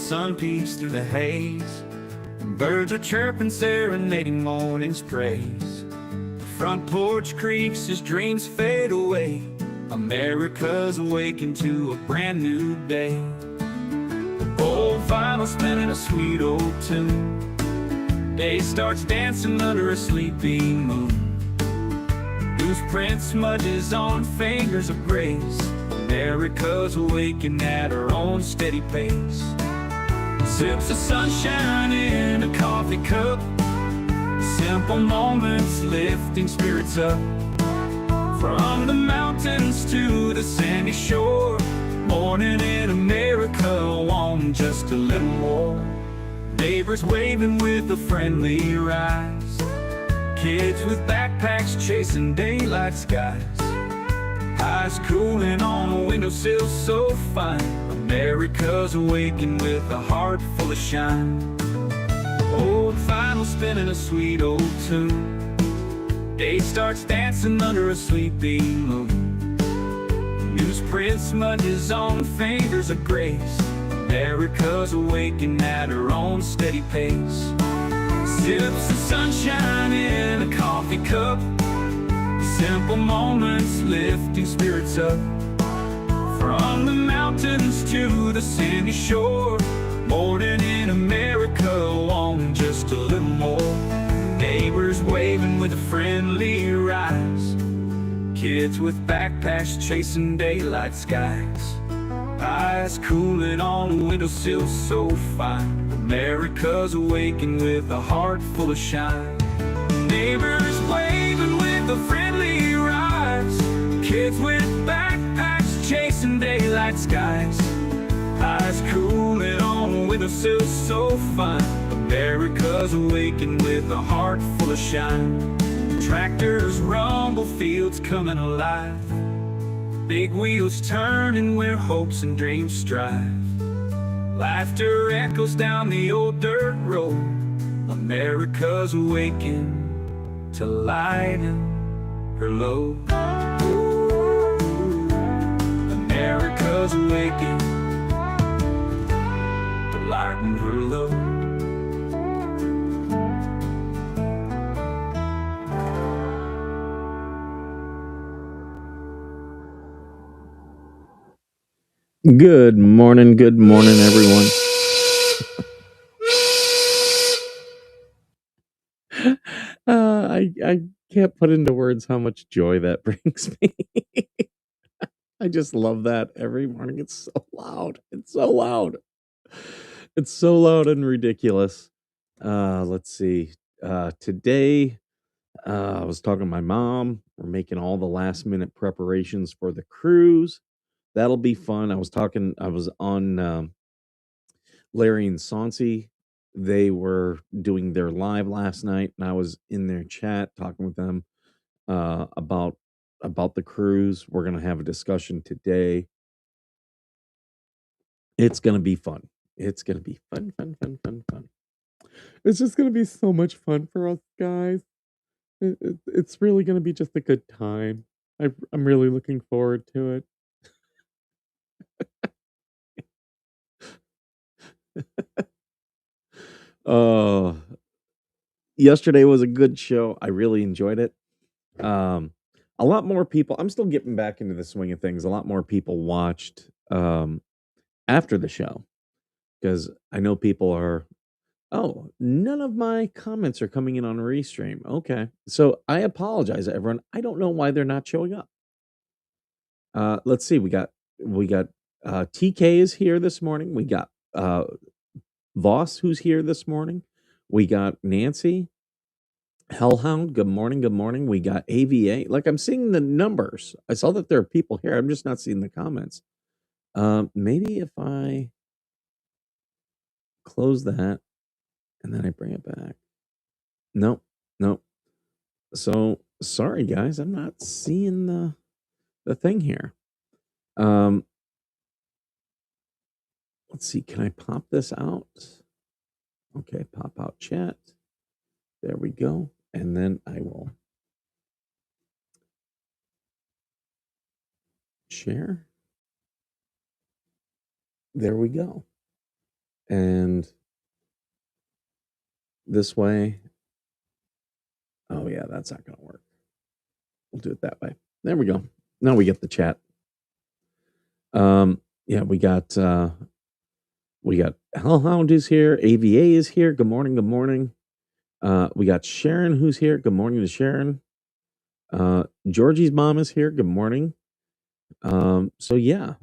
sun peeks through the haze, and birds are chirping, serenading morning's praise. The front porch creaks as dreams fade away. America's awakened to a brand new day. Old vinyl spinning a sweet old tune. Day starts dancing under a sleepy moon. Loose print smudges on fingers of grace. America's awakened at her own steady pace. Sips of sunshine in a coffee cup. Simple moments lifting spirits up. From the mountains to the sandy shore, morning in America, want just a little more. Neighbors waving with a friendly rise. Kids with backpacks chasing daylight skies. Eyes cooling on a windowsill so fine. America's awakened with a heart full of shine. Old vinyl spinning a sweet old tune. Day starts dancing under a sleepy moon. Newsprint smudges on fingers of grace. America's awakened at her own steady pace. Sips of sunshine in a coffee cup. Simple moments lifting spirits up. From the mountains to the sandy shore, morning in America, wanting just a little more. Neighbors waving with a friendly rise. Kids with backpacks chasing daylight skies. Eyes cooling on a windowsill so fine. America's awakened with a heart full of shine. Neighbors waving with a friendly rise. Kids with backpacks chasing daylight skies. Eyes cooling on a windowsill so fine. America's awakened with a heart full of shine. Tractors rumble, fields coming alive. Big wheels turning where hopes and dreams strive. Laughter echoes down the old dirt road. America's awakened to lighten her load. America's awakened to lighten her load. Good morning, everyone. I can't put into words how much joy that brings me. I just love that every morning. It's so loud. It's so loud. It's so loud and ridiculous. Let's see. Today, I was talking to my mom. We're making all the last minute preparations for the cruise. That'll be fun. I was on Larry and Saucy. They were doing their live last night, and I was in their chat talking with them about the cruise. We're gonna have a discussion today. It's gonna be fun. It's gonna be fun. It's just gonna be so much fun for us guys. It's really gonna be just a good time. I'm really looking forward to it. Oh, yesterday was a good show. I really enjoyed it. A lot more people. I'm still getting back into the swing of things. A lot more people watched after the show because I know people are. Oh, none of my comments are coming in on Restream. Okay, so I apologize, everyone. I don't know why they're not showing up. Let's see. We got TK is here this morning. We got Voss who's here this morning. We got Nancy. Hellhound, good morning, good morning. We got AVA. Like I'm seeing the numbers. I saw that there are people here. I'm just not seeing the comments. Maybe if I close that and then I bring it back. Nope. So sorry guys, I'm not seeing the thing here. Let's see, can I pop this out? Okay, pop out chat. There we go. And then I will share. There we go. And this way. Oh, yeah, that's not going to work. We'll do it that way. There we go. Now we get the chat. Yeah, we got Hellhound is here. AVA is here. Good morning. Good morning. We got Sharon who's here. Good morning to Sharon. Georgie's mom is here. Good morning. So yeah,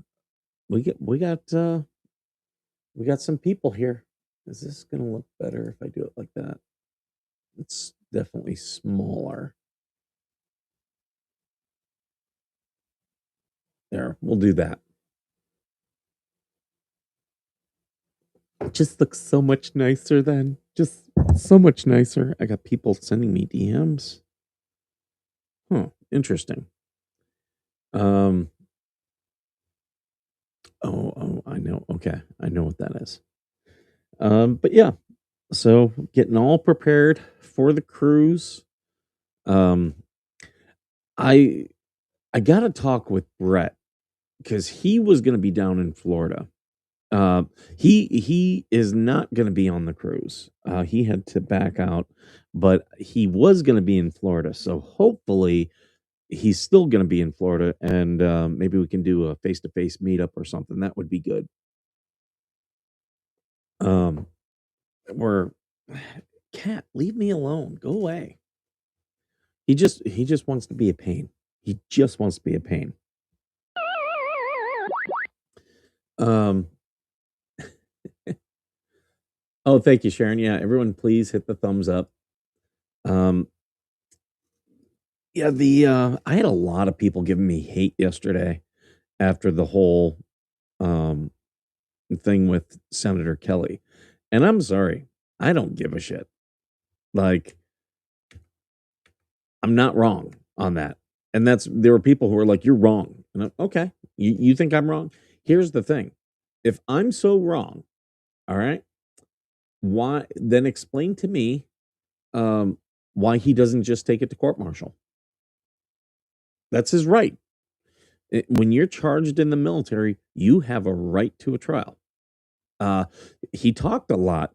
we got some people here. Is this gonna look better if I do it like that? It's definitely smaller. There, we'll do that. It just looks so much nicer then. Just so much nicer. I got people sending me DMs. Huh, interesting. Oh, I know. Okay, I know what that is. But yeah, so getting all prepared for the cruise. Um, I I got to talk with Brett because he was going to be down in Florida. Uh, he is not going to be on the cruise. He had to back out, but he was going to be in Florida. So hopefully he's still going to be in Florida, and maybe we can do a face to face meetup or something. That would be good. Um, we're cat, leave me alone. Go away. He just wants to be a pain. He just wants to be a pain. Um, oh, thank you, Sharon. Yeah, everyone, please hit the thumbs up. Um, yeah, I had a lot of people giving me hate yesterday after the whole um thing with Senator Kelly. And I'm sorry. I don't give a shit. Like, I'm not wrong on that. And there were people who were like, you're wrong. And okay, you think I'm wrong? Here's the thing. If I'm so wrong, all right, why then explain to me um why he doesn't just take it to court martial? That's his right. When you're charged in the military, you have a right to a trial. Uh, he talked a lot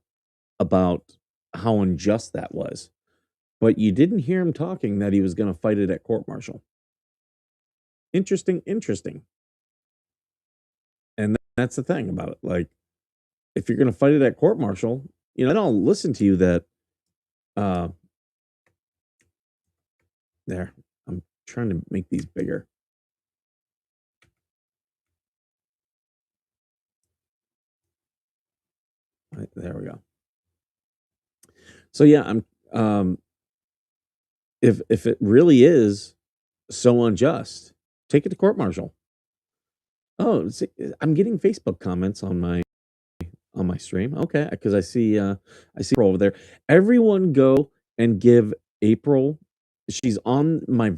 about how unjust that was, but you didn't hear him talking that he was going to fight it at court martial. Interesting, interesting. And that's the thing about it. Like, if you're going to fight it at court martial, then I'll listen to you. That uh, there. I'm trying to make these bigger. Right, there we go. So yeah, I'm if it really is so unjust, take it to court martial. Oh, see, I'm getting Facebook comments on my stream. Okay, because I see April over there. Everyone go and give April. She's on my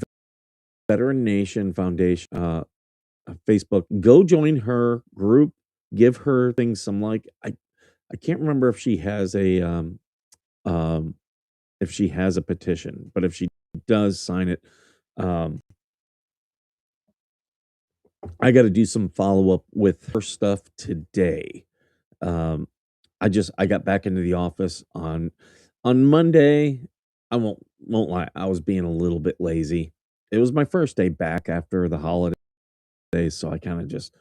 Veteran Nation Foundation Facebook. Go join her group. Give her things some like. I can't remember if she has um if she has a petition, but if she does, sign it. Um I got to do some follow up with her stuff today. Um I got back into the office on Monday. I won't lie, I was being a little bit lazy. It was my first day back after the holidays, so I kind of just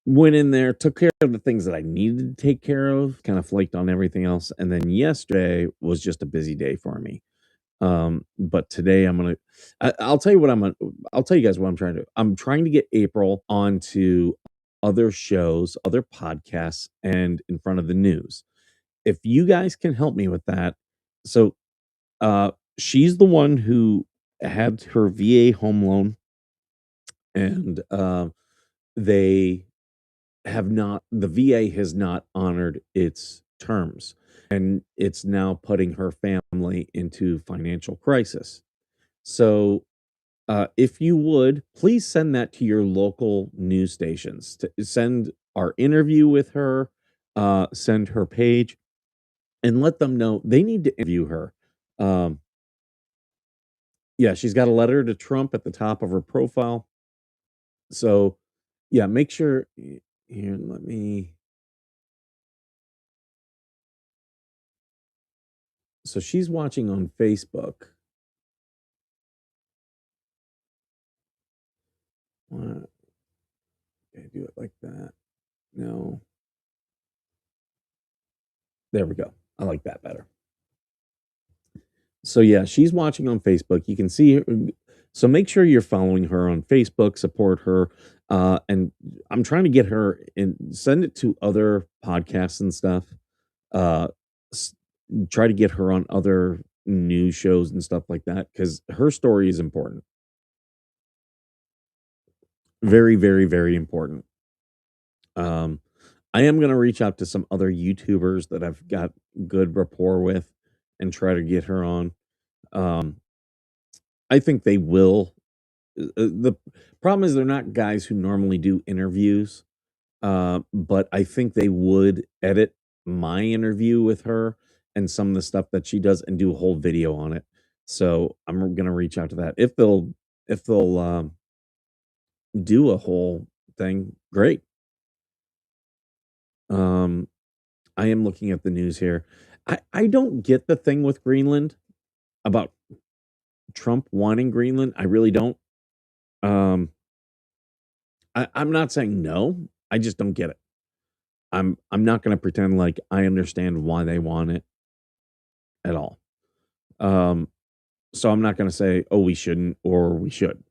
went in there, took care of the things that I needed to take care of, kind of flaked on everything else, and then yesterday was just a busy day for me. But today I'll tell you what I'll tell you guys what I'm trying to do. I'm trying to get April onto other shows, other podcasts, and in front of the news. If you guys can help me with that. So she's the one who had her VA home loan, and they the VA has not honored its terms, and it's now putting her family into financial crisis. So if you would please send that to your local news stations, to send our interview with her, send her page, and let them know they need to interview her. Um, yeah, she's got a letter to Trump at the top of her profile. So, yeah, make sure here, let me So she's watching on Facebook. What? Okay, do it like that. No. There we go. I like that better. So yeah, she's watching on Facebook. You can see her. So make sure you're following her on Facebook, support her. And I'm trying to get her and send it to other podcasts and stuff. Uh, s- Try to get her on other news shows and stuff like that because her story is important. Very, very, very important. Um, I am going to reach out to some other YouTubers that I've got good rapport with and try to get her on. Um, I think they will. The problem is they're not guys who normally do interviews, but I think they would edit my interview with her and some of the stuff that she does and do a whole video on it. So I'm gonna reach out to that. If they'll do a whole thing, great. Um, I am looking at the news here. I don't get the thing with Greenland about Trump wanting Greenland. I really don't. Um, I'm not saying no. I just don't get it. I'm not gonna pretend like I understand why they want it at all. Um, so I'm not gonna say, "Oh, we shouldn't," or "We should."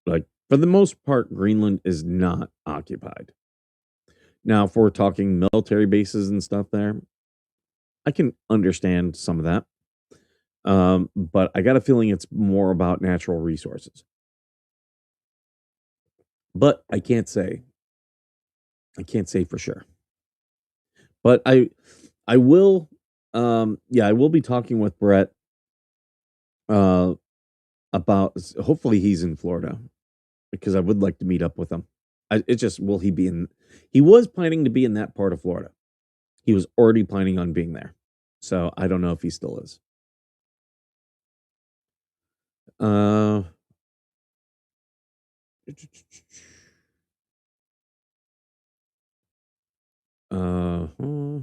Like, for the most part, Greenland is not occupied. Now, if we're talking military bases and stuff there, I can understand some of that. But I got a feeling it's more about natural resources. But I can't say for sure. But I will yeah, I will be talking with Brett uh about hopefully he's in Florida because I would like to meet up with him. It just will he be in he was planning to be in that part of Florida. He was already planning on being there. So I don't know if he still is. Uh uh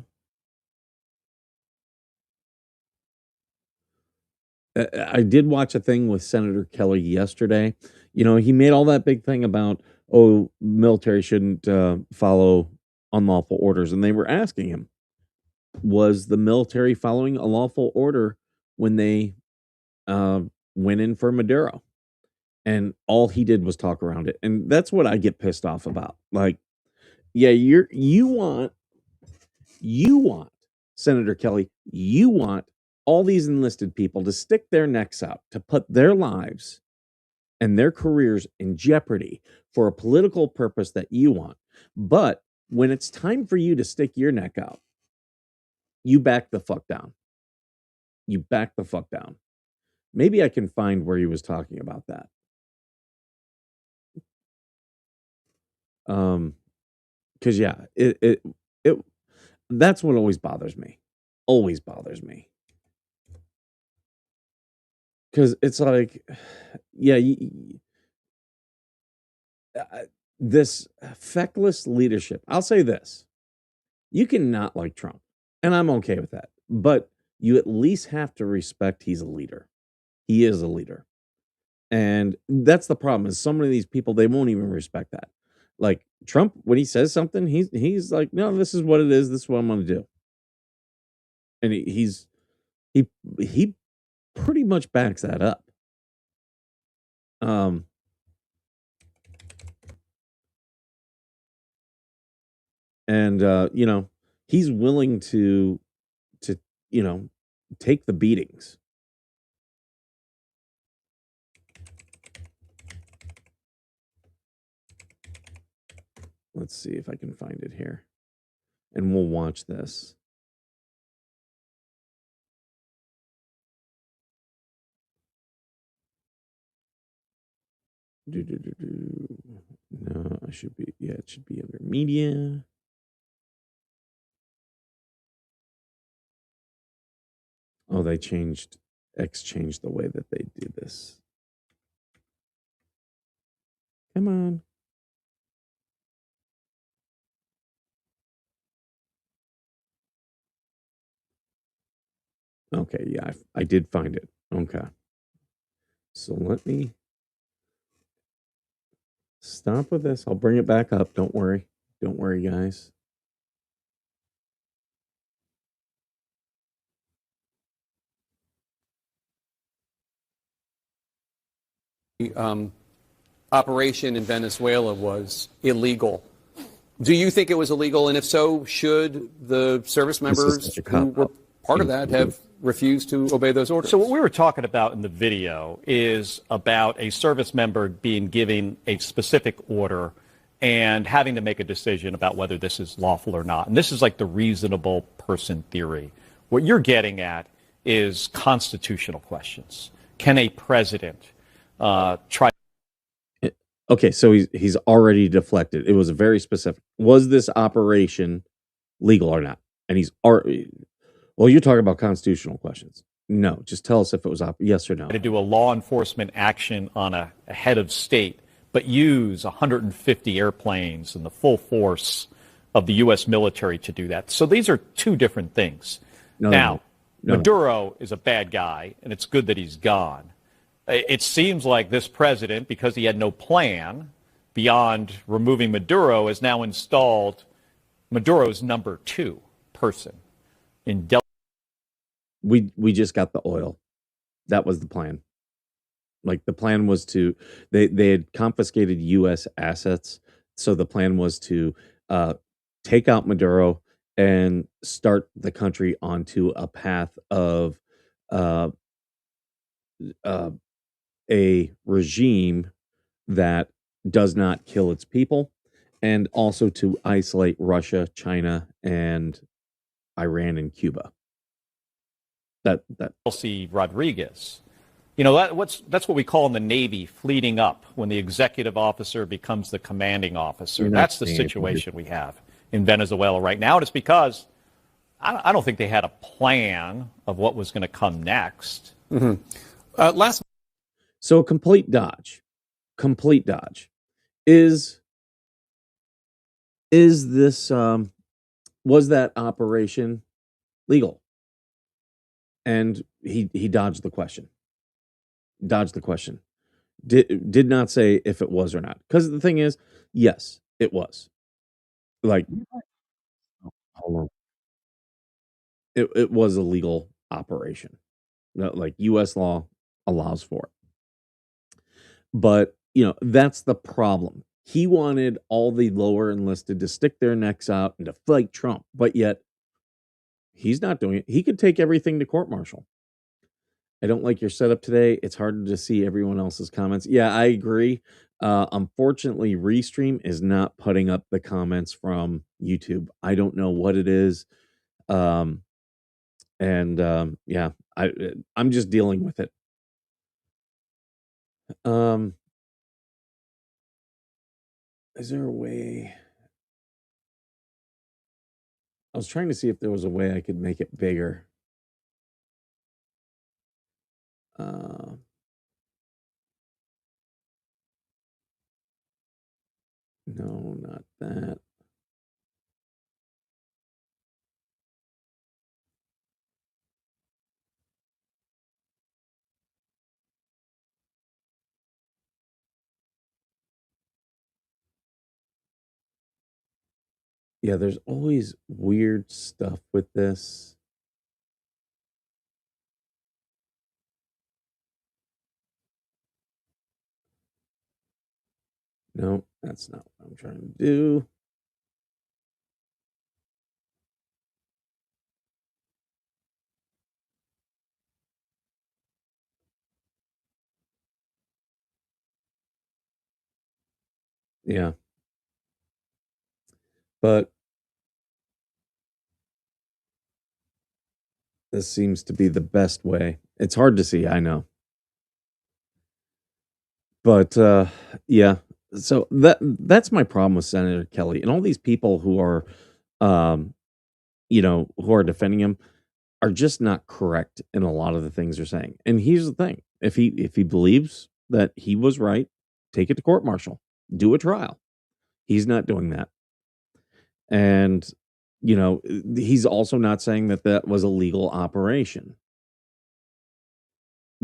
I did watch a thing with Senator Kelly yesterday. You know, he made all that big thing about, oh, military shouldn't follow unlawful orders. And they were asking him, was the military following a lawful order when they uh, went in for Maduro? And all he did was talk around it. And that's what I get pissed off about. Like, yeah, you want Senator Kelly, you want all these enlisted people to stick their necks out to put their lives and their careers in jeopardy for a political purpose that you want. But when it's time for you to stick your neck out, you back the fuck down. You back the fuck down. Maybe I can find where he was talking about that. Um, because yeah, it that's what always bothers me. Always bothers me. Because it's like, yeah, uh, this feckless leadership. I'll say this: you can not like Trump, and I'm okay with that. But you at least have to respect he's a leader. He is a leader. And that's the problem is so many of these people, they won't even respect that. Like Trump, when he says something, he's like, no, this is what it is. This is what I'm gonna do. And he he pretty much backs that up. Um and you know, he's willing to, you know, take the beatings. Let's see if I can find it here. And we'll watch this. Do, do, do, do. No, I should be, yeah, it should be under media. Oh, they changed, X changed the way that they do this. Come on. Okay, yeah, I did find it. Okay. So let me stop with this. I'll bring it back up. Don't worry. Don't worry, guys. um, operation in Venezuela was illegal. Do you think it was illegal? And if so, should the service This is members such a who cop were out. part of that have refused to obey those orders? So what we were talking about in the video is about a service member being given a specific order and having to make a decision about whether this is lawful or not. And this is like the reasonable person theory. What you're getting at is constitutional questions. Can a president try? Okay, so he's already deflected. It was very specific. Was this operation legal or not? And he's already. Well, you're talking about constitutional questions. No, just tell us if it was yes or no. To do a law enforcement action on a head of state, but use 150 airplanes and the full force of the U.S. military to do that. So these are two different things. Now, Maduro is a bad guy, and it's good that he's gone. It seems like this president, because he had no plan beyond removing Maduro, has now installed Maduro's number 2 person in we just got the oil. That was the plan. Like the plan was to they had confiscated U.S. assets, so the plan was to take out Maduro and start the country onto a path of a regime that does not kill its people, and also to isolate Russia, China, and Iran and Cuba. That Elsie Rodriguez. You know, that's what we call in the Navy fleeting up, when the executive officer becomes the commanding officer. That's the situation we have in Venezuela right now. And it's because I don't think they had a plan of what was going to come next. Mm-hmm. So a complete dodge. Complete dodge. Is this was that operation legal? And he dodged the question. Dodged the question. Did not say if it was or not. Because the thing is, yes, it was. Like, hold on. It was a legal operation. Like U.S. law allows for it. But, that's the problem. He wanted all the lower enlisted to stick their necks out and to fight Trump, but yet he's not doing it. He could take everything to court martial. I don't like your setup today. It's hard to see everyone else's comments. Yeah, I agree. Unfortunately, Restream is not putting up the comments from YouTube. I don't know what it is. Yeah, I'm just dealing with it. Is there a way? I was trying to see if there was a way I could make it bigger. No, not that. Yeah, there's always weird stuff with this. No, that's not what I'm trying to do. Yeah. But this seems to be the best way. It's hard to see, I know. But yeah. So that's my problem with Senator Kelly and all these people who are who are defending him are just not correct in a lot of the things they're saying. And here's the thing. If he believes that he was right, take it to court martial. Do a trial. He's not doing that. And he's also not saying that that was a legal operation.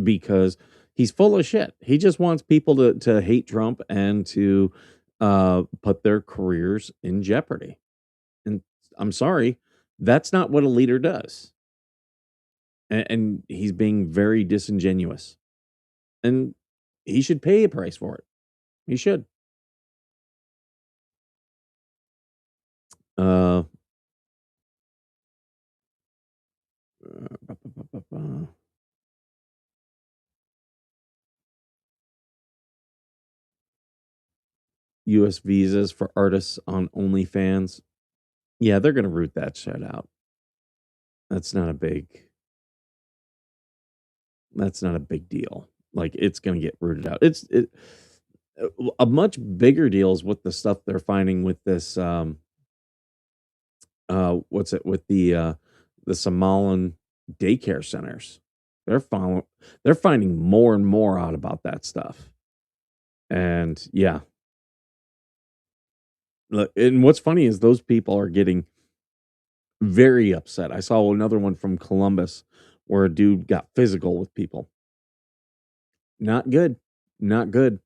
because he's full of shit. He just wants people to hate Trump and to put their careers in jeopardy. And I'm sorry, that's not what a leader does. And he's being very disingenuous. And he should pay a price for it. He should. Uh, U.S. visas for artists on OnlyFans. Yeah, they're gonna root that shit out. That's not a big. That's not a big deal. Like it's gonna get rooted out. A much bigger deal is with the stuff they're finding with this. What's it with the Somalian daycare centers? They're following. They're finding more and more out about that stuff. And yeah, look, and what's funny is those people are getting very upset. I saw another one from Columbus where a dude got physical with people. Not good. Not good.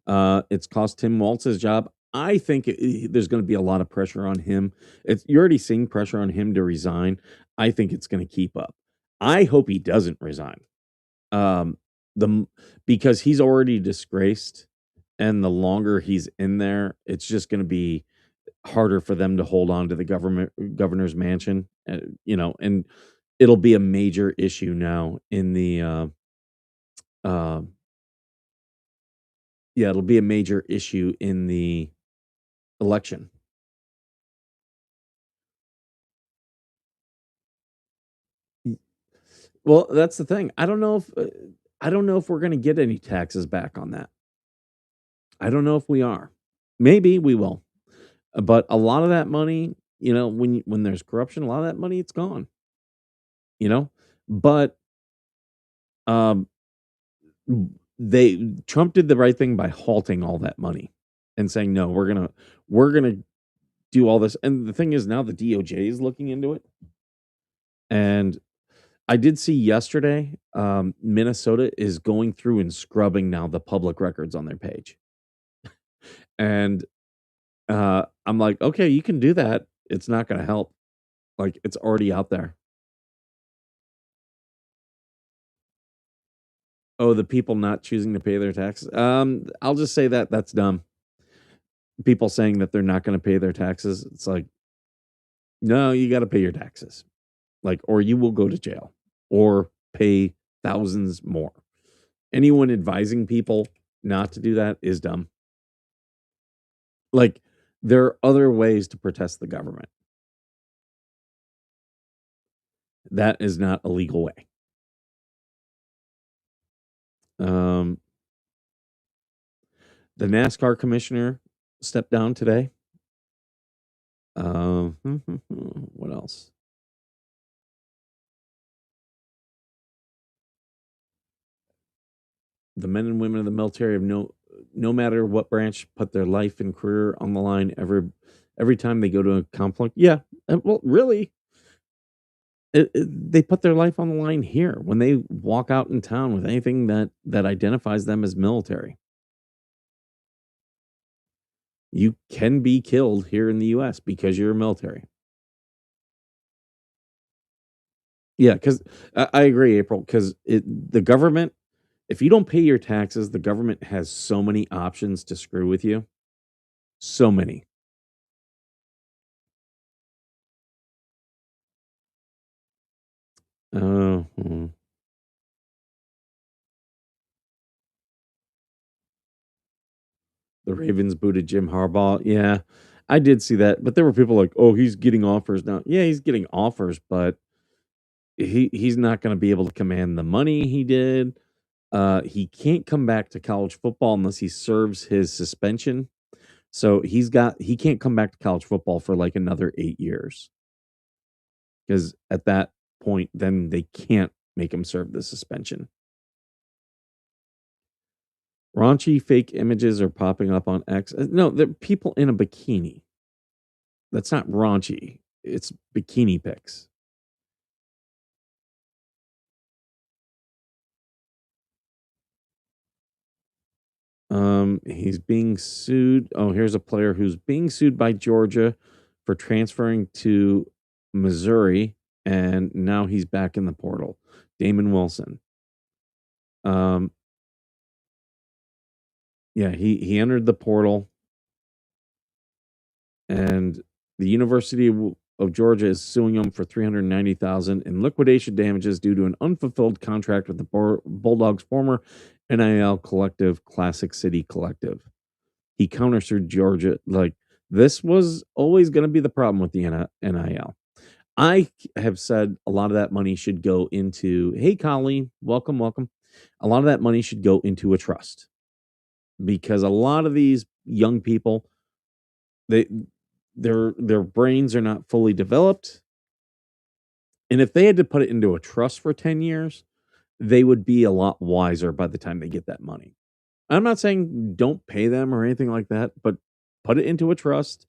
It's cost Tim Walz his job. I think there's going to be a lot of pressure on him. You're already seeing pressure on him to resign. I think it's going to keep up. I hope he doesn't resign. Um, the because he's already disgraced, and the longer he's in there, it's just going to be harder for them to hold on to the governor's mansion. And it'll be a major issue now in the. Uh, yeah, it'll be a major issue in the election. Well, that's the thing. I don't know if we're going to get any taxes back on that. I don't know if we are. Maybe we will. But a lot of that money, when there's corruption, a lot of that money it's gone. You know? But um Trump did the right thing by halting all that money and saying no, we're going to do all this. And the thing is now the DOJ is looking into it. And I did see yesterday, Minnesota is going through and scrubbing now the public records on their page. And I'm like, okay, you can do that. It's not going to help. Like, it's already out there. Oh, the people not choosing to pay their taxes. I'll just say that's dumb. People saying that they're not going to pay their taxes. It's like, no, you got to pay your taxes. Like, or you will go to jail or pay thousands more. Anyone advising people not to do that is dumb. Like, there are other ways to protest the government. That is not a legal way. The NASCAR commissioner stepped down today. What else? The men and women of the military have no matter what branch, put their life and career on the line every time they go to a conflict. Yeah, well, really, they put their life on the line here when they walk out in town with anything that identifies them as military. You can be killed here in the U.S. because you're military. Yeah, because I agree, April. Because the government, if you don't pay your taxes, the government has so many options to screw with you. So many. Oh, the Ravens booted Jim Harbaugh. Yeah, I did see that, but there were people like, "Oh, he's getting offers now." Yeah, he's getting offers, but he's not going to be able to command the money he did. He can't come back to college football unless he serves his suspension. So he can't come back to college football for like another 8 years because at that point, then they can't make him serve the suspension. Raunchy fake images are popping up on X. No, they're people in a bikini. That's not raunchy. It's bikini pics. He's being sued. Oh, here's a player who's being sued by Georgia for transferring to Missouri, and now he's back in the portal. Damon Wilson. Um, yeah, he entered the portal, and the University of Georgia is suing him for $390,000 in liquidation damages due to an unfulfilled contract with the Bulldogs' former NIL collective, Classic City Collective. He countersued Georgia. Like, this was always going to be the problem with the NIL. I have said a lot of that money should go into, hey, Colleen, welcome, welcome. A lot of that money should go into a trust, because a lot of these young people, they their brains are not fully developed. And if they had to put it into a trust for 10 years, they would be a lot wiser by the time they get that money. I'm not saying don't pay them or anything like that, but put it into a trust.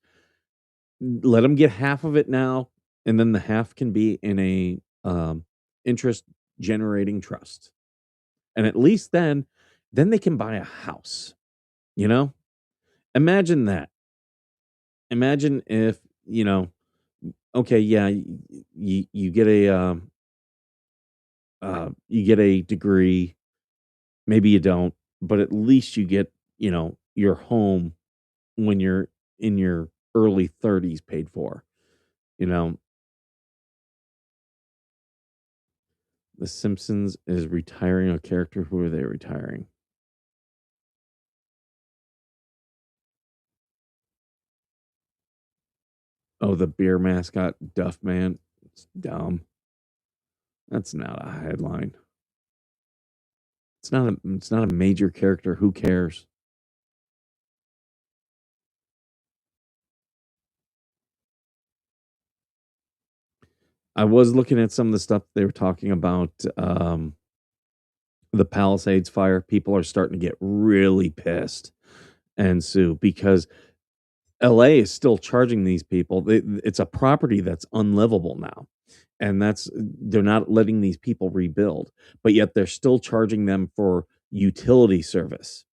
Let them get half of it now, and then the half can be in a interest generating trust. And at least then they can buy a house. You know, imagine that. Imagine if, okay, yeah, you get a you get a degree, maybe you don't, but at least you get, your home when you're in your early 30s paid for. You know, The Simpsons is retiring a character. Who are they retiring? Oh, the beer mascot, Duff Man. It's dumb. That's not a headline. It's not a major character. Who cares? I was looking at some of the stuff they were talking about, the Palisades fire. People are starting to get really pissed and sue, because LA is still charging these people. It's a property that's unlivable now. And they're not letting these people rebuild, but yet they're still charging them for utility service.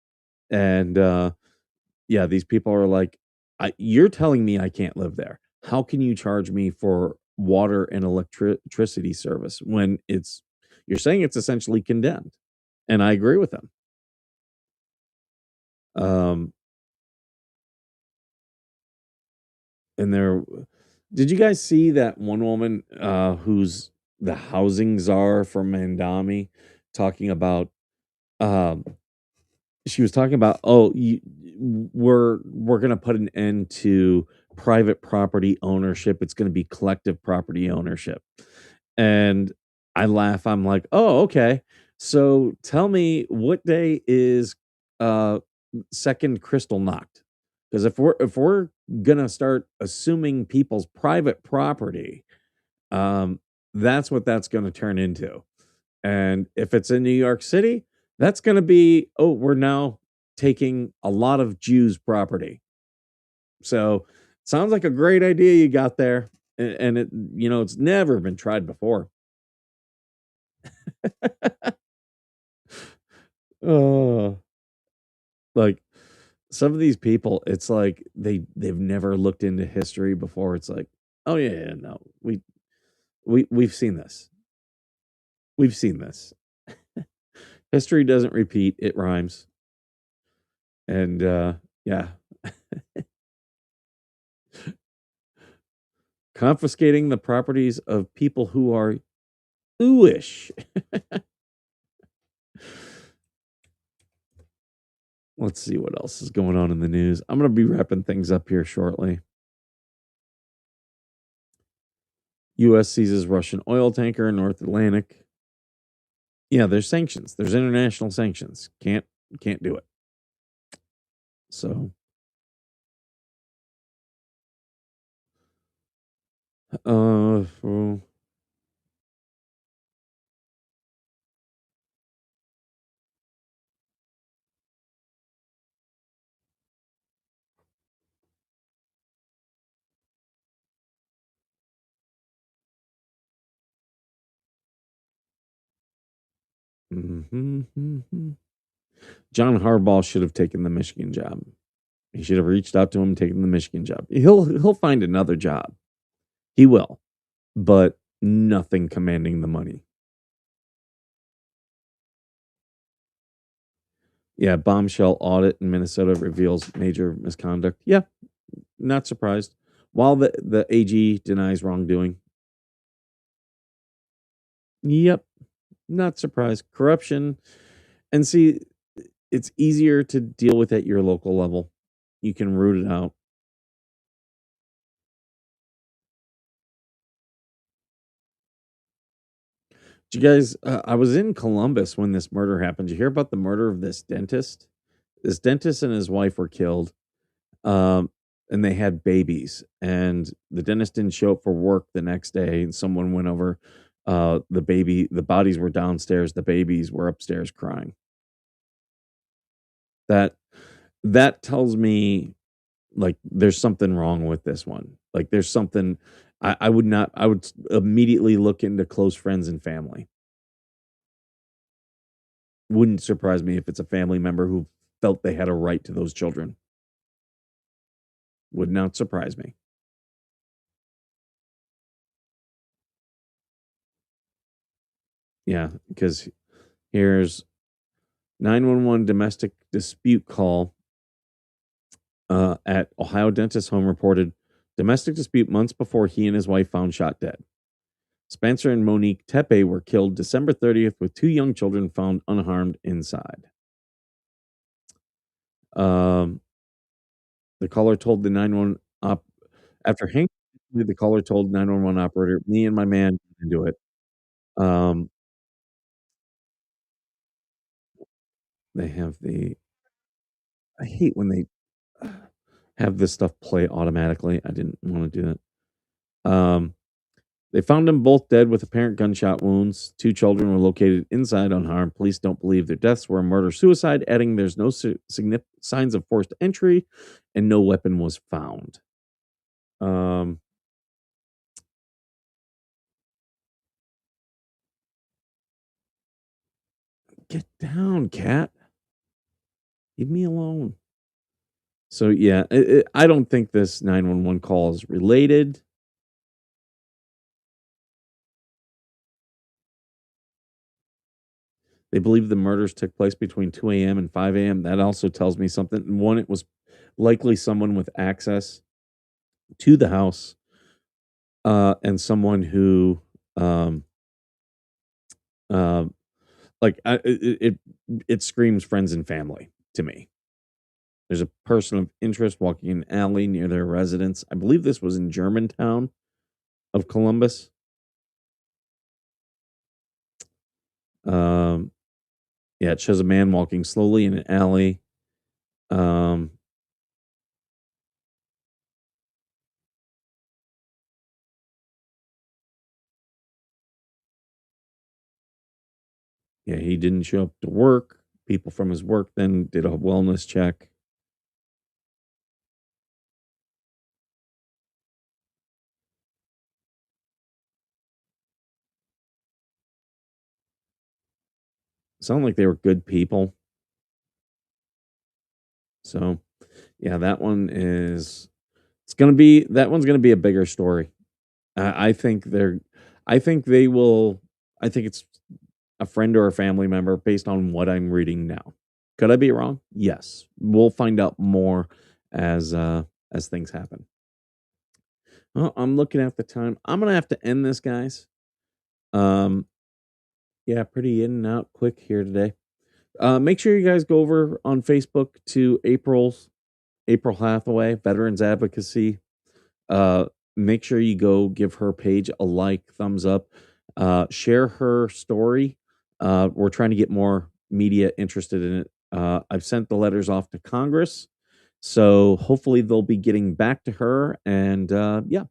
And yeah, these people are like, you're telling me I can't live there. How can you charge me for water and electricity service when you're saying it's essentially condemned? And I agree with them. Um, and there, did you guys see that one woman who's the housing czar from Mandami talking about? Um, she was talking about, we're gonna put an end to private property ownership. It's gonna be collective property ownership. And I laugh. I'm like, oh, okay. So tell me, what day is uh second crystal knocked? Because if we're gonna start assuming people's private property, um, that's what that's gonna turn into. And if it's in New York City, that's going to be, oh, we're now taking a lot of Jews' property. So sounds like a great idea you got there. And it's never been tried before. Oh, like some of these people, it's like they've never looked into history before. It's like, oh yeah, no, we've seen this. We've seen this. History doesn't repeat; it rhymes. And yeah, confiscating the properties of people who are Jewish. Let's see what else is going on in the news. I'm going to be wrapping things up here shortly. U.S. seizes Russian oil tanker in North Atlantic. Yeah, there's sanctions. There's international sanctions. Can't do it. So, well, mhm, mhm. John Harbaugh should have taken the Michigan job. He should have reached out to him, taken the Michigan job. He'll find another job. He will, but nothing commanding the money. Yeah, bombshell audit in Minnesota reveals major misconduct. Yeah, not surprised. While the AG denies wrongdoing. Yep, not surprised. Corruption. And see, it's easier to deal with at your local level. You can root it out. Did you guys, I was in Columbus when this murder happened. Did you hear about the murder of this dentist? This dentist and his wife were killed. Um, and they had babies, and the dentist didn't show up for work the next day, and someone went over. The bodies were downstairs, the babies were upstairs crying. That that tells me like there's something wrong with this one. Like there's something I would not I would immediately look into close friends and family. Wouldn't surprise me if it's a family member who felt they had a right to those children. Would not surprise me. Yeah, because here's 911 domestic dispute call at Ohio dentist home reported domestic dispute months before he and his wife found shot dead. Spencer and Monique Tepe were killed December 30th with two young children found unharmed inside. Um, the caller told the 911 after hanging, the caller told 911 operator, "Me and my man can do it." Um, they have the I hate when they have this stuff play automatically. I didn't want to do that. They found them both dead with apparent gunshot wounds. Two children were located inside unharmed. Police don't believe their deaths were a murder-suicide, adding there's no signs of forced entry and no weapon was found. Um, get down, cat. Leave me alone. So yeah, I don't think this 911 call is related. They believe the murders took place between 2 a.m. and 5 a.m. That also tells me something. One, it was likely someone with access to the house, and someone who, um, uh, it screams friends and family to me. There's a person of interest walking an alley near their residence. I believe this was in Germantown of Columbus. Um, yeah, it shows a man walking slowly in an alley. Um, yeah, he didn't show up to work. People from his work then did a wellness check. Sound like they were good people. So, yeah, that one's gonna be a bigger story. I think I think they will. I think it's a friend or a family member based on what I'm reading now. Could I be wrong? Yes. We'll find out more as things happen. Well, I'm looking at the time. I'm gonna have to end this, guys. Um, yeah, pretty in and out quick here today. Make sure you guys go over on Facebook to April Hathaway, Veterans Advocacy. Uh, Make sure you go give her page a like, thumbs up, share her story. We're trying to get more media interested in it. I've sent the letters off to Congress, so hopefully they'll be getting back to her. And yeah,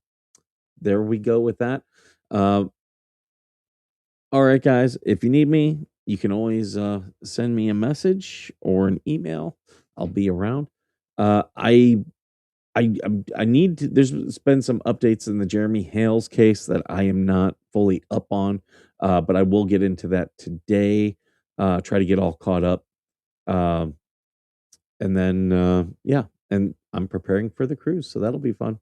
there we go with that. Uh, all right, guys, if you need me, you can always send me a message or an email. I'll be around. Uh, I I need to. There's been some updates in the Jeremy Hales case that I am not fully up on, but I will get into that today. Try to get all caught up. Um, and then, yeah, and I'm preparing for the cruise, so that'll be fun.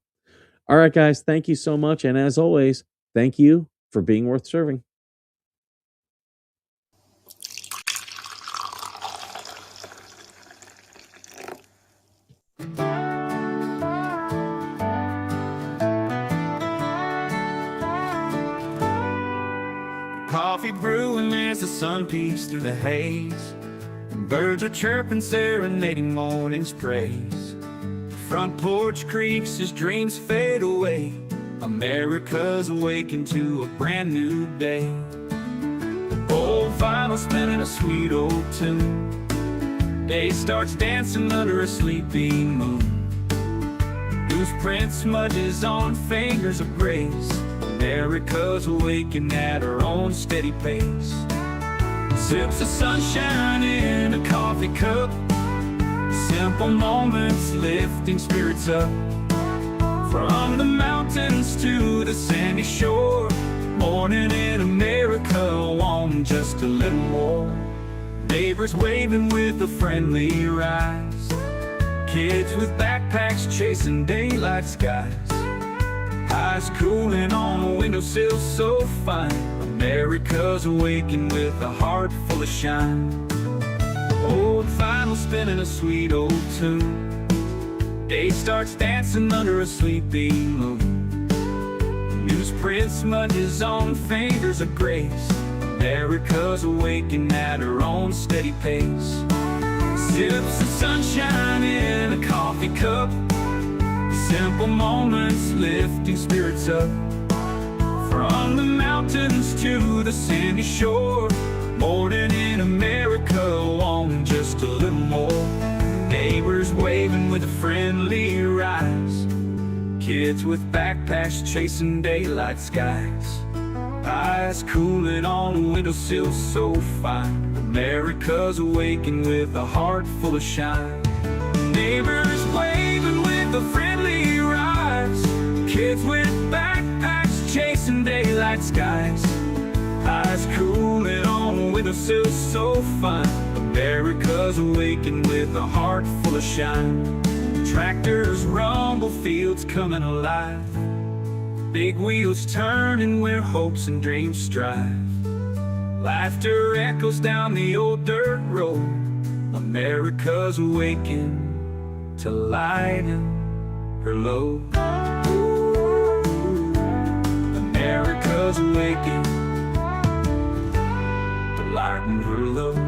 All right, guys, thank you so much. And as always, thank you for being worth serving. Coffee brewing as the sun peeks through the haze. Birds are chirping, serenading morning's praise. Front porch creaks as dreams fade away. America's awakened to a brand new day. Old vinyl spinning a sweet old tune. Day starts dancing under a sleepy moon. Newsprint smudges on fingers of grace. America's awakened at her own steady pace. Sips of sunshine in a coffee cup. Simple moments lifting spirits up. From the mountains to the sandy shore. Morning in America, want just a little more. Neighbors waving with a friendly rise. Kids with backpacks chasing daylight skies. Eyes cooling on a windowsill so fine. America's awakened with a heart full of shine. Old vinyl spinning a sweet old tune. Day starts dancing under a sleepy moon. Newsprint smudges on fingers of grace. America's awakened at her own steady pace. Sips of sunshine in a coffee cup. Simple moments lifting spirits up. From the mountains to the sandy shore. Morning in America, wanting just a little more. Neighbors waving with a friendly rise. Kids with backpacks chasing daylight skies. Eyes cooling on a windowsill so fine. America's awakened with a heart full of shine. Neighbors waving with a friendly rise. Kids with backpacks chasing daylight skies. Eyes cooling on a windowsill so fine. America's awakened with a heart full of shine. Tractors rumble, fields coming alive. Big wheels turning where hopes and dreams strive. Laughter echoes down the old dirt road. America's awakened to lighten her load. America's awakened to lighten her load.